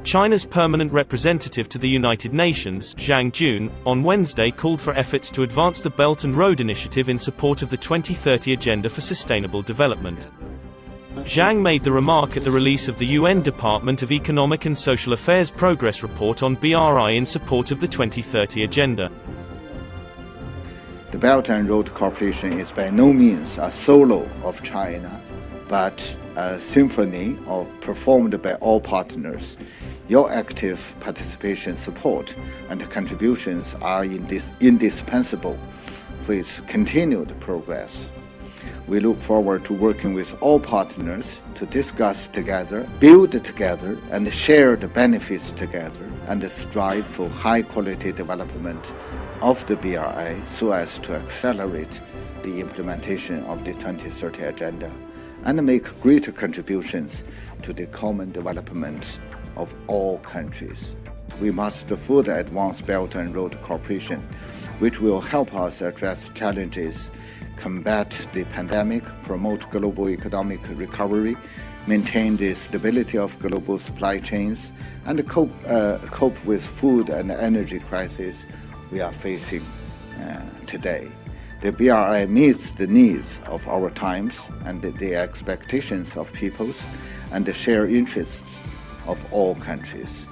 China's permanent representative to the United Nations, ژانگ, on Wednesday called for efforts to advance the Belt and Road Initiative in support of the 2030 Agenda for Sustainable Development. ژانگ made the remark at the release of the UN Department of Economic and Social Affairs Progress Report on BRI in support of the 2030 Agenda. The Belt and Road Corporation is by no means a solo of China, but a symphony performed by all partners. Your active participation, support, and contributions are indispensable for its continued progress. We look forward to working with all partners to discuss together, build together, and share the benefits together, and strive for high-quality development of the BRI so as to accelerate the implementation of the 2030 Agenda and make greater contributions to the common development of all countries. We must further advance Belt and Road Cooperation, which will help us address challenges, combat the pandemic, promote global economic recovery, maintain the stability of global supply chains, and cope with food and energy crisis we are facing today. The BRI meets the needs of our times and the expectations of peoples and the shared interests of all countries.